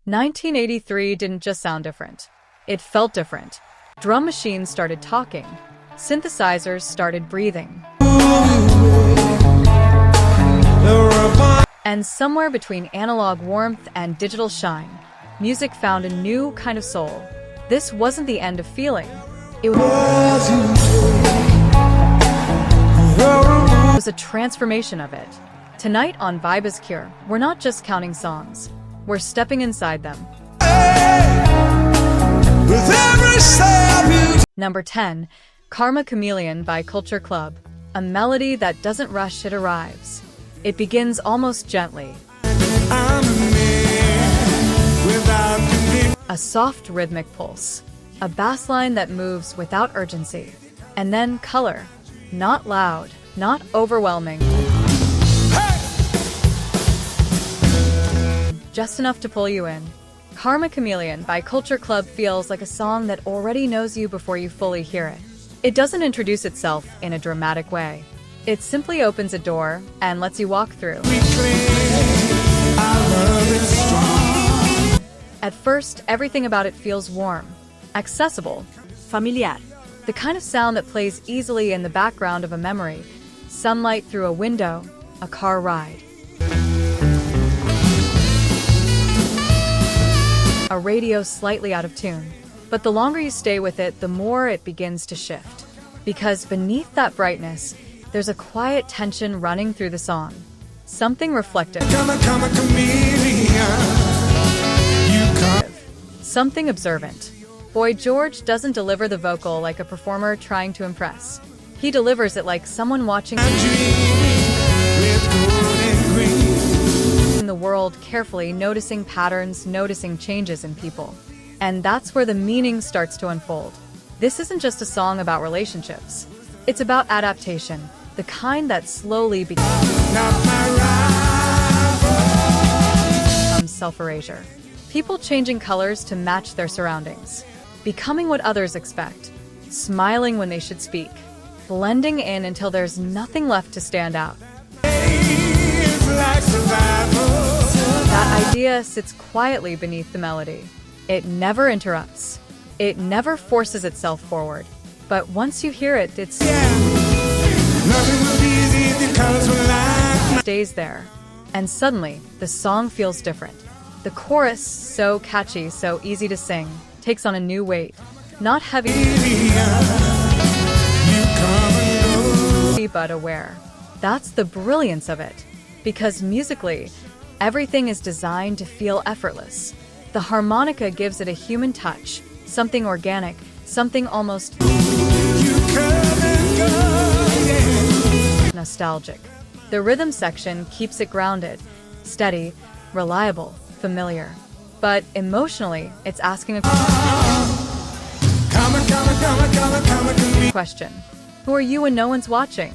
1983 didn't just sound different. It felt different. Drum machines started talking. Synthesizers started breathing. And somewhere between analog warmth and digital shine, music found a new kind of soul. This wasn't the end of feeling. It was a transformation of it. Tonight on Vibezcure, we're not just counting songs. We're stepping inside them. Number 10, Karma Chameleon by Culture Club. A melody that doesn't rush, it arrives. It begins almost gently. A soft rhythmic pulse. A bass line that moves without urgency. And then color. Not loud, not overwhelming. Just enough to pull you in. Karma Chameleon by Culture Club feels like a song that already knows you before you fully hear it. It doesn't introduce itself in a dramatic way. It simply opens a door and lets you walk through. At first, everything about it feels warm, accessible, familiar. The kind of sound that plays easily in the background of a memory. Sunlight through a window, a car ride. A radio slightly out of tune. But the longer you stay with it, the more it begins to shift. Because beneath that brightness, there's a quiet tension running through the song. Something reflective. Something observant. Boy George doesn't deliver the vocal like a performer trying to impress. He delivers it like someone watching the world carefully, noticing patterns, noticing changes in people. And that's where the meaning starts to unfold. This isn't just a song about relationships. It's about adaptation, the kind that slowly becomes self-erasure. People changing colors to match their surroundings. Becoming what others expect. Smiling when they should speak. Blending in until there's nothing left to stand out. That idea sits quietly beneath the melody. It never interrupts. It never forces itself forward. But once you hear it, it stays there. And suddenly, the song feels different. The chorus, so catchy, so easy to sing, takes on a new weight. Not heavy, but aware. That's the brilliance of it. Because musically, everything is designed to feel effortless. The harmonica gives it a human touch, something organic, something almost nostalgic. The rhythm section keeps it grounded, steady, reliable, familiar. But emotionally, it's asking a question. Who are you when no one's watching?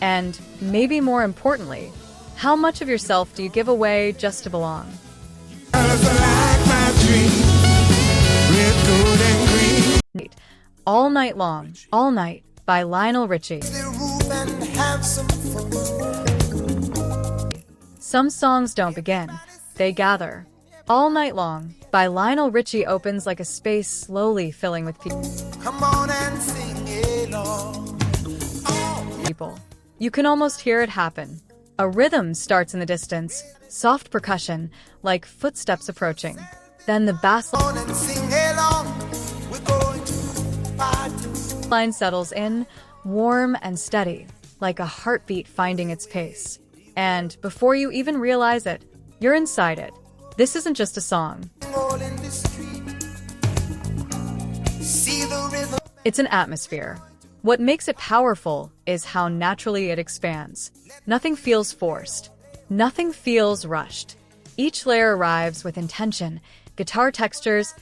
And, maybe more importantly, how much of yourself do you give away just to belong? All Night Long, All Night by Lionel Richie. Some songs don't begin, they gather. All Night Long by Lionel Richie opens like a space slowly filling with people. Come on and sing along. People. You can almost hear it happen. A rhythm starts in the distance, soft percussion, like footsteps approaching. Then the bass line settles in, warm and steady, like a heartbeat finding its pace. And before you even realize it, you're inside it. This isn't just a song. It's an atmosphere. What makes it powerful is how naturally it expands. Nothing feels forced. Nothing feels rushed. Each layer arrives with intention, guitar textures,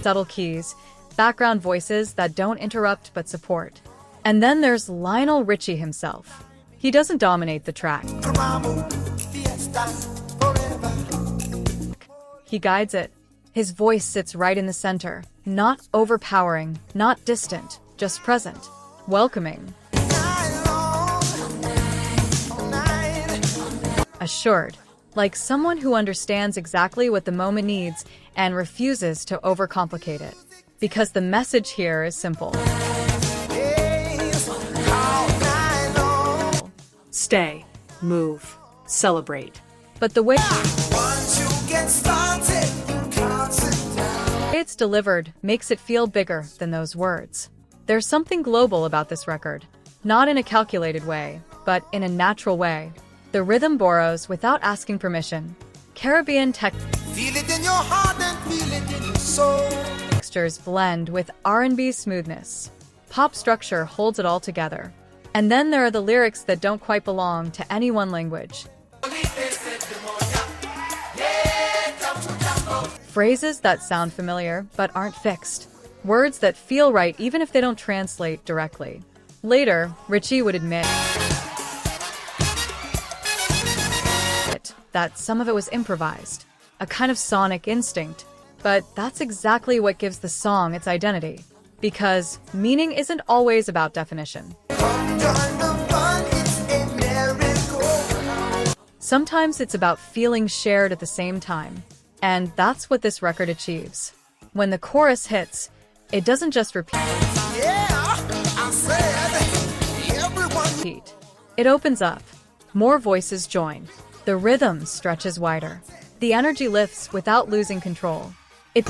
subtle keys, background voices that don't interrupt but support. And then there's Lionel Richie himself. He doesn't dominate the track. He guides it. His voice sits right in the center, not overpowering, not distant, just present, welcoming. assured, like someone who understands exactly what the moment needs and refuses to overcomplicate it. Because the message here is simple. Stay, move, celebrate. But the way it's delivered makes it feel bigger than those words. There's something global about this record, not in a calculated way, but in a natural way. The rhythm borrows without asking permission. Caribbean textures blend with R&B smoothness. Pop structure holds it all together. And then there are the lyrics that don't quite belong to any one language. Phrases that sound familiar but aren't fixed. Words that feel right even if they don't translate directly. Later, Richie would admit that some of it was improvised, a kind of sonic instinct. But that's exactly what gives the song its identity. Because meaning isn't always about definition. Sometimes it's about feelings shared at the same time. And that's what this record achieves. When the chorus hits, it doesn't just repeat. It opens up. More voices join. The rhythm stretches wider. The energy lifts without losing control. It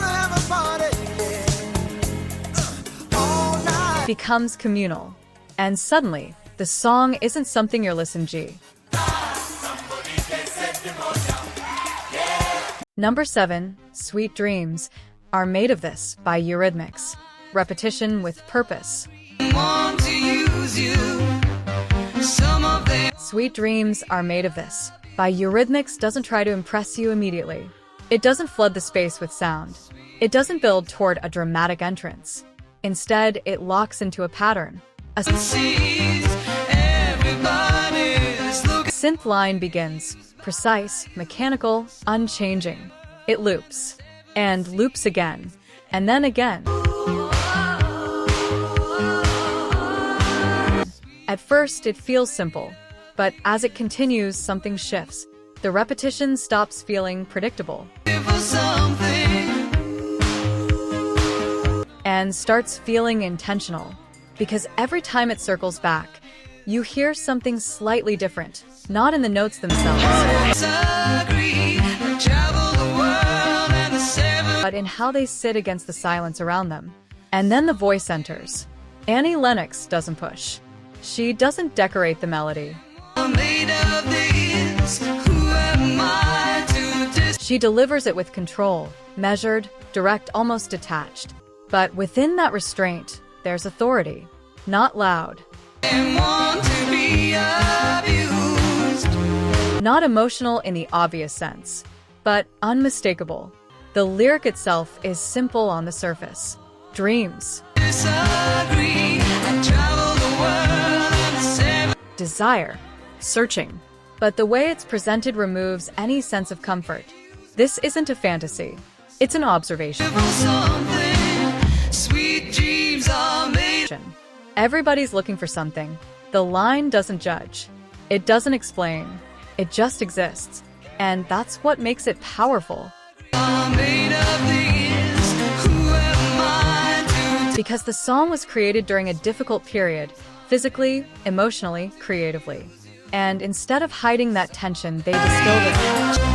becomes communal. And suddenly, the song isn't something you're listening to. Number 7, Sweet Dreams, are made of this by Eurythmics. Repetition with purpose. Sweet Dreams are made of this by Eurythmics doesn't try to impress you immediately. It doesn't flood the space with sound. It doesn't build toward a dramatic entrance. Instead, it locks into a pattern. A synth line begins, precise, mechanical, unchanging. It loops, and loops again, and then again. At first, it feels simple, but as it continues, something shifts. The repetition stops feeling predictable and starts feeling intentional, because every time it circles back, you hear something slightly different, not in the notes themselves, but in how they sit against the silence around them. And then the voice enters. Annie Lennox doesn't push. She doesn't decorate the melody. She delivers it with control, measured, direct, almost detached. But within that restraint, there's authority. Not loud. Not emotional in the obvious sense, but unmistakable. The lyric itself is simple on the surface. Dreams. Desire. Searching. But the way it's presented removes any sense of comfort. This isn't a fantasy. It's an observation. Everybody's looking for something. The line doesn't judge. It doesn't explain. It just exists. And that's what makes it powerful. Because the song was created during a difficult period, physically, emotionally, creatively. And instead of hiding that tension, they distilled it.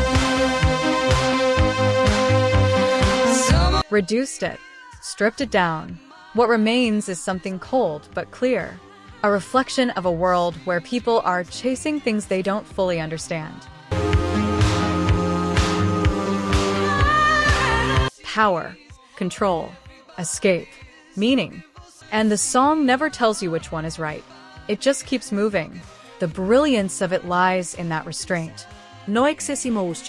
Reduced it. Stripped it down. What remains is something cold but clear. A reflection of a world where people are chasing things they don't fully understand. Power, control, escape, meaning. And the song never tells you which one is right. It just keeps moving. The brilliance of it lies in that restraint. No excessimos.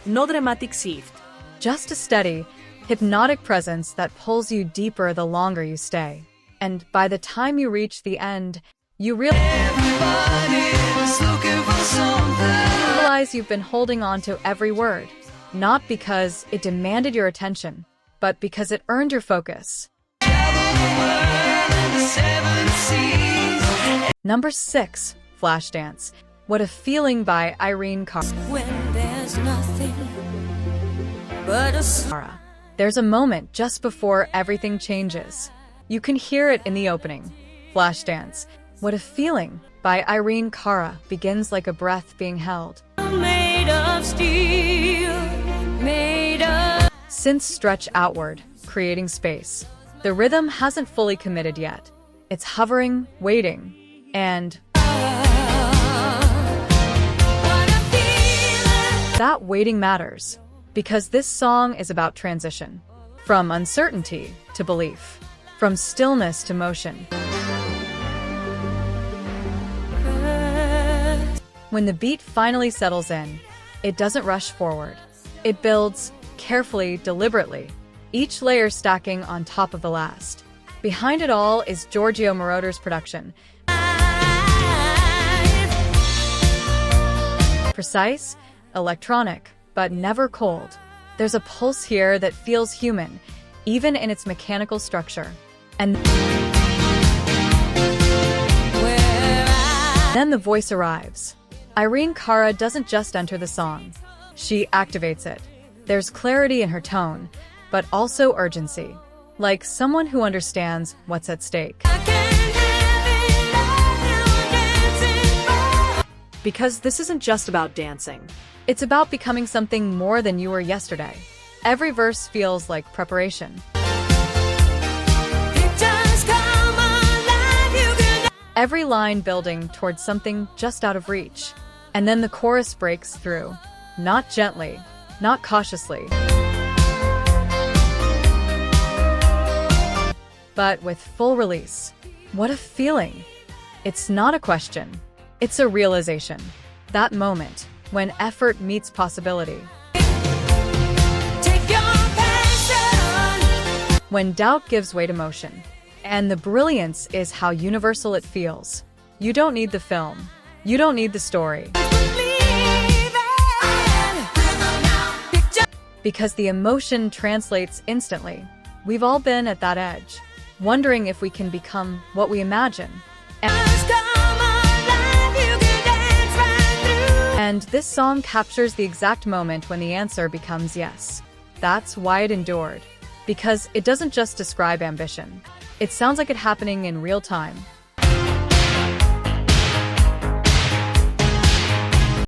No dramatic shift. Just a steady, hypnotic presence that pulls you deeper the longer you stay. And by the time you reach the end, you realize you've been holding on to every word. Not because it demanded your attention, but because it earned your focus. Number 6, Flashdance. What a Feeling by Irene Cara. When there's nothing but a There's a moment just before everything changes. You can hear it in the opening. Flashdance. What a Feeling by Irene Cara begins like a breath being held. made of steel, made of... Synths stretch outward, creating space. The rhythm hasn't fully committed yet. It's hovering, waiting, and that waiting matters, because this song is about transition. From uncertainty to belief. From stillness to motion. When the beat finally settles in, it doesn't rush forward. It builds carefully, deliberately, each layer stacking on top of the last. Behind it all is Giorgio Moroder's production. Precise, electronic, but never cold. There's a pulse here that feels human, even in its mechanical structure. And then the voice arrives. Irene Cara doesn't just enter the song. She activates it. There's clarity in her tone, but also urgency. Like someone who understands what's at stake. Because this isn't just about dancing. It's about becoming something more than you were yesterday. Every verse feels like preparation. Every line building towards something just out of reach. And then the chorus breaks through. Not gently, not cautiously, but with full release. What a feeling! It's not a question. It's a realization. That moment, when effort meets possibility. When doubt gives way to motion. And the brilliance is how universal it feels. You don't need the film. You don't need the story. Because the emotion translates instantly. We've all been at that edge, wondering if we can become what we imagine. And this song captures the exact moment when the answer becomes yes. That's why it endured. Because it doesn't just describe ambition. It sounds like it happening in real time.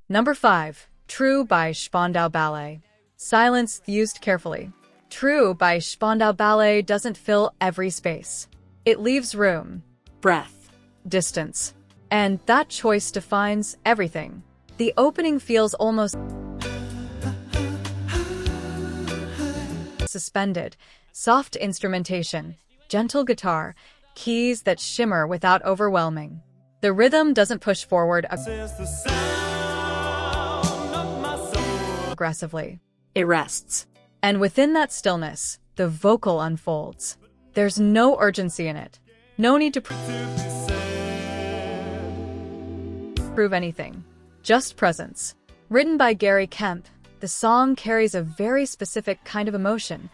Number 5, True by Spandau Ballet. Silence used carefully. True by Spandau Ballet doesn't fill every space. It leaves room, Breath. distance, and that choice defines everything. The opening feels almost suspended. Soft instrumentation, gentle guitar, keys that shimmer without overwhelming. The rhythm doesn't push forward aggressively. It rests. And within that stillness, the vocal unfolds. There's no urgency in it. No need to prove anything. Just presence. Written by Gary Kemp, the song carries a very specific kind of emotion,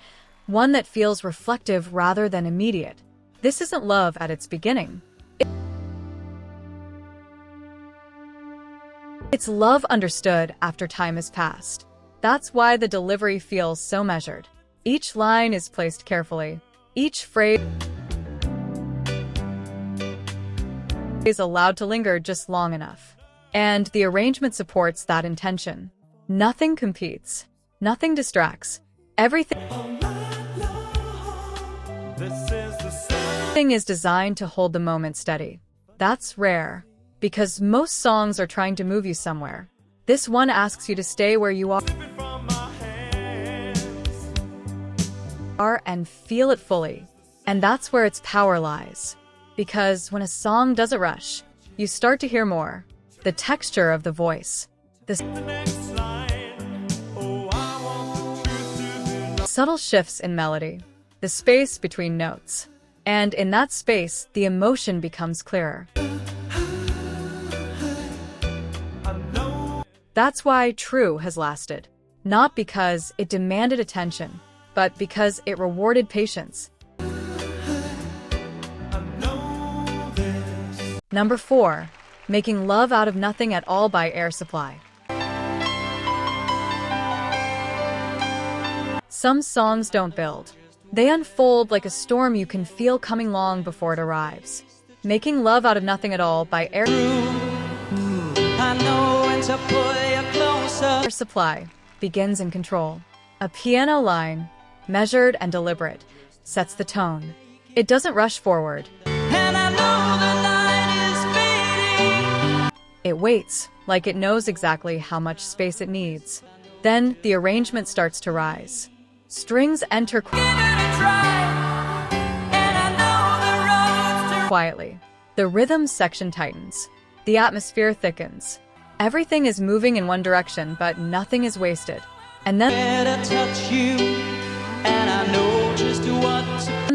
one that feels reflective rather than immediate. This isn't love at its beginning. It's love understood after time has passed. That's why the delivery feels so measured. Each line is placed carefully. Each phrase is allowed to linger just long enough. And the arrangement supports that intention. Nothing competes. Nothing distracts. Everything is designed to hold the moment steady. That's rare, because most songs are trying to move you somewhere. This one asks you to stay where you are and feel it fully. And that's where its power lies. Because when a song doesn't rush, you start to hear more. The texture of the voice. The subtle shifts in melody. The space between notes. And in that space, the emotion becomes clearer. That's why True has lasted. Not because it demanded attention, but because it rewarded patience. Number 4. Making Love Out of Nothing at All by Air Supply. Some songs don't build. They unfold like a storm you can feel coming long before it arrives. Making Love Out of Nothing at All by Air Supply begins in control. A piano line, measured and deliberate, sets the tone. It doesn't rush forward. It waits, like it knows exactly how much space it needs. Then the arrangement starts to rise. Strings enter quietly. The rhythm section tightens. The atmosphere thickens. Everything is moving in one direction, but nothing is wasted. And then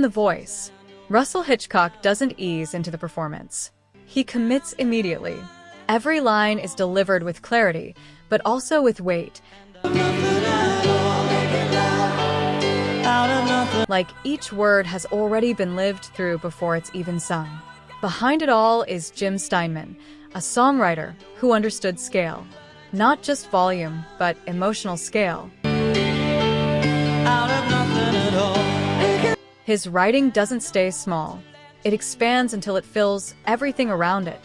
the voice. Russell Hitchcock doesn't ease into the performance. He commits immediately. Every line is delivered with clarity, but also with weight. Like each word has already been lived through before it's even sung. Behind it all is Jim Steinman, a songwriter who understood scale. Not just volume, but emotional scale. His writing doesn't stay small. It expands until it fills everything around it.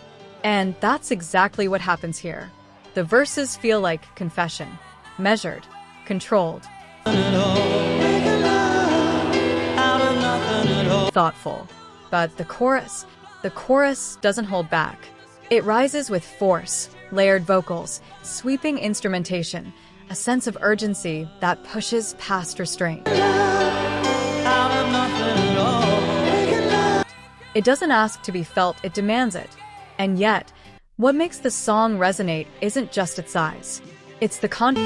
And that's exactly what happens here. The verses feel like confession, measured, controlled, thoughtful. But the chorus doesn't hold back. It rises with force, layered vocals, sweeping instrumentation, a sense of urgency that pushes past restraint. It doesn't ask to be felt, it demands it. And yet, what makes the song resonate isn't just its size. It's the contrast.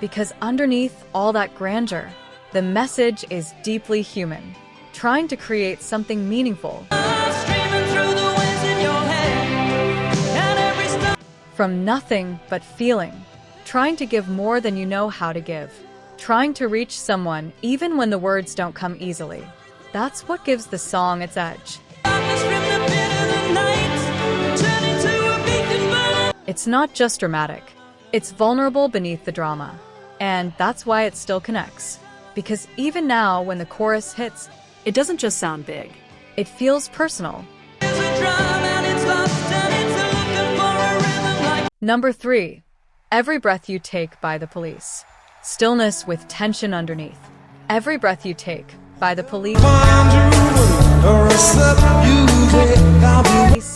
Because underneath all that grandeur, the message is deeply human, trying to create something meaningful. From nothing but feeling, trying to give more than you know how to give, trying to reach someone even when the words don't come easily. That's what gives the song its edge. It's not just dramatic, it's vulnerable beneath the drama. And that's why it still connects. Because even now, when the chorus hits, It doesn't just sound big. it feels personal. Number 3. Every Breath You Take by The Police. Stillness with tension underneath. Every Breath You Take by The Police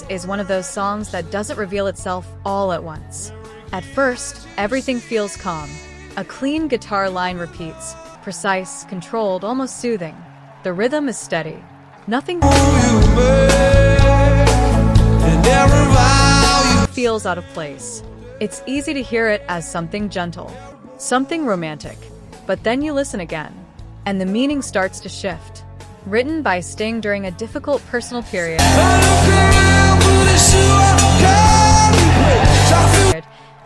is one of those songs that doesn't reveal itself all at once. At first, everything feels calm. A clean guitar line repeats, precise, controlled, almost soothing. The rhythm is steady. Nothing feels out of place. It's easy to hear it as something gentle, something romantic. But then you listen again, and the meaning starts to shift. Written by Sting during a difficult personal period,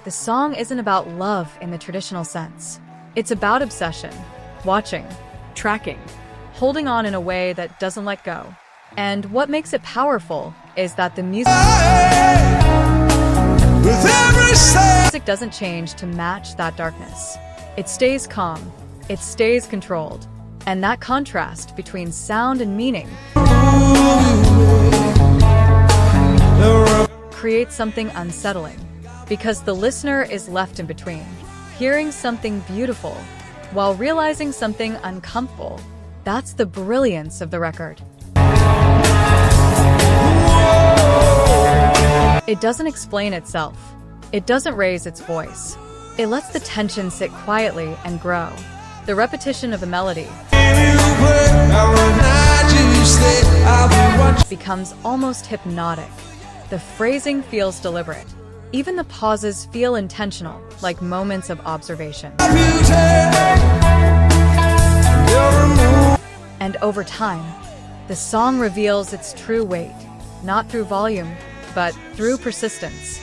the song isn't about love in the traditional sense. It's about obsession, watching, tracking, holding on in a way that doesn't let go. And what makes it powerful is that the music doesn't change to match that darkness. It stays calm, it stays controlled, and that contrast between sound and meaning creates something unsettling, because the listener is left in between, hearing something beautiful while realizing something uncomfortable. That's the brilliance of the record. It doesn't explain itself. It doesn't raise its voice. It lets the tension sit quietly and grow. The repetition of the melody becomes almost hypnotic. The phrasing feels deliberate. Even the pauses feel intentional, like moments of observation. And over time, the song reveals its true weight, not through volume, but through persistence.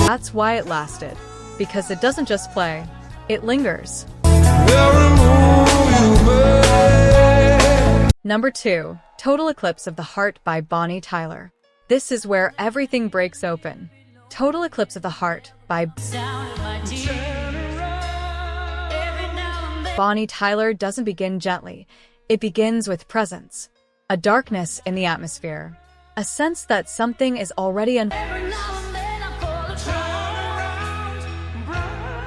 That's why it lasted, because it doesn't just play, it lingers. Number 2, Total Eclipse of the Heart by Bonnie Tyler. This is where everything breaks open. Total Eclipse of the Heart by Bonnie Tyler doesn't begin gently. It begins with presence. A darkness in the atmosphere. A sense that something is already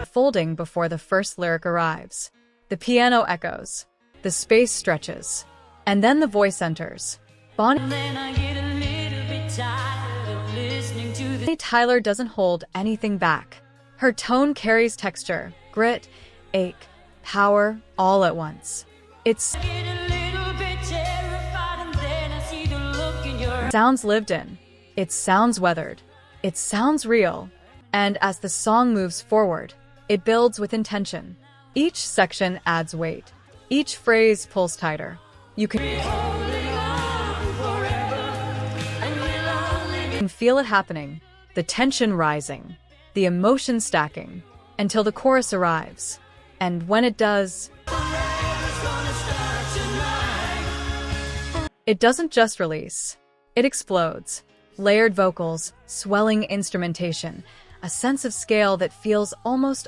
unfolding before the first lyric arrives. The piano echoes. The space stretches. And then the voice enters. Bonnie Tyler doesn't hold anything back. Her tone carries texture, grit, ache, power, all at once. It sounds lived in. It sounds weathered. It sounds real. And as the song moves forward, it builds with intention. Each section adds weight. Each phrase pulls tighter. You can feel it happening, the tension rising, the emotion stacking, until the chorus arrives. And when it does, it doesn't just release, it explodes. Layered vocals, swelling instrumentation, a sense of scale that feels almost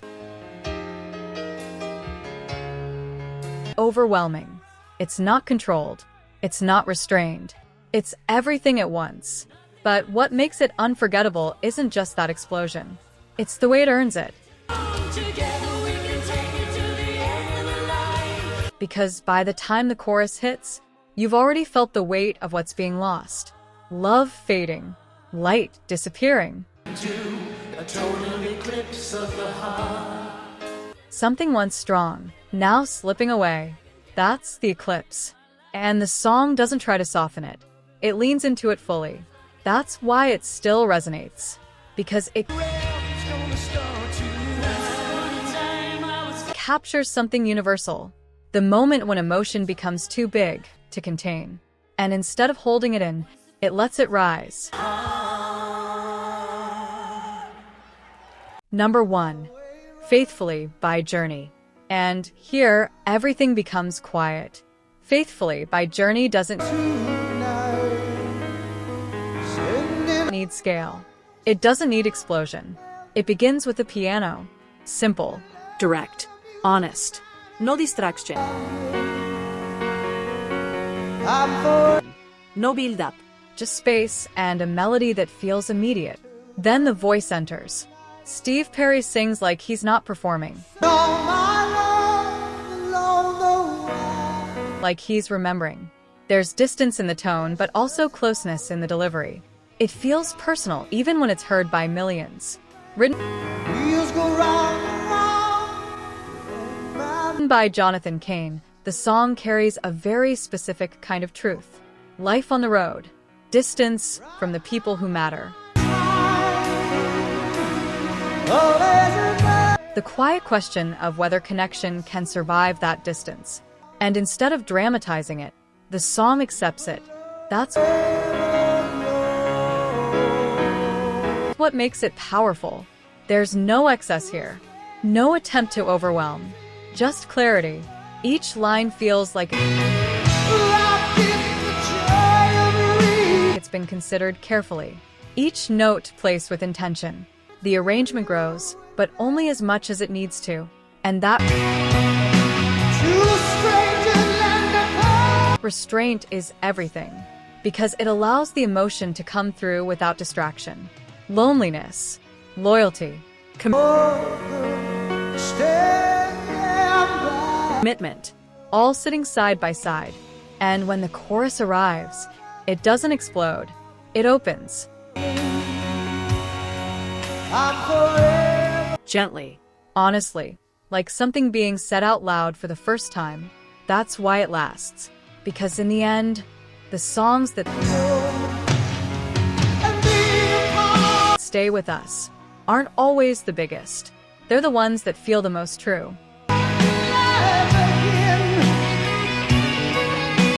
overwhelming. It's not controlled. It's not restrained. It's everything at once. But what makes it unforgettable isn't just that explosion. It's the way it earns it. Because by the time the chorus hits, you've already felt the weight of what's being lost. Love fading. Light disappearing. Something once strong, now slipping away. That's the eclipse. And the song doesn't try to soften it. It leans into it fully. That's why it still resonates. Because it captures something universal. The moment when emotion becomes too big to contain. And instead of holding it in, it lets it rise. Number 1, Faithfully by Journey. And here, everything becomes quiet. Faithfully by Journey doesn't need scale. It doesn't need explosion. It begins with the piano. Simple. Direct. Honest. No distraction. No build-up. Just space and a melody that feels immediate. Then the voice enters. Steve Perry sings like he's not performing. Like he's remembering. There's distance in the tone, but also closeness in the delivery. It feels personal, even when it's heard by millions. Written by Jonathan Cain, the song carries a very specific kind of truth. Life on the road. Distance from the people who matter. The quiet question of whether connection can survive that distance. And instead of dramatizing it, the song accepts it. That's what makes it powerful. There's no excess here. No attempt to overwhelm. Just clarity. Each line feels like it's been considered carefully. Each note placed with intention. The arrangement grows, but only as much as it needs to. And that restraint is everything, because it allows the emotion to come through without distraction. Loneliness, loyalty, commitment, all sitting side by side. And when the chorus arrives, it doesn't explode, it opens. Gently. Honestly, like something being said out loud for the first time. That's why it lasts. Because in the end, the songs that stay with us aren't always the biggest. They're the ones that feel the most true.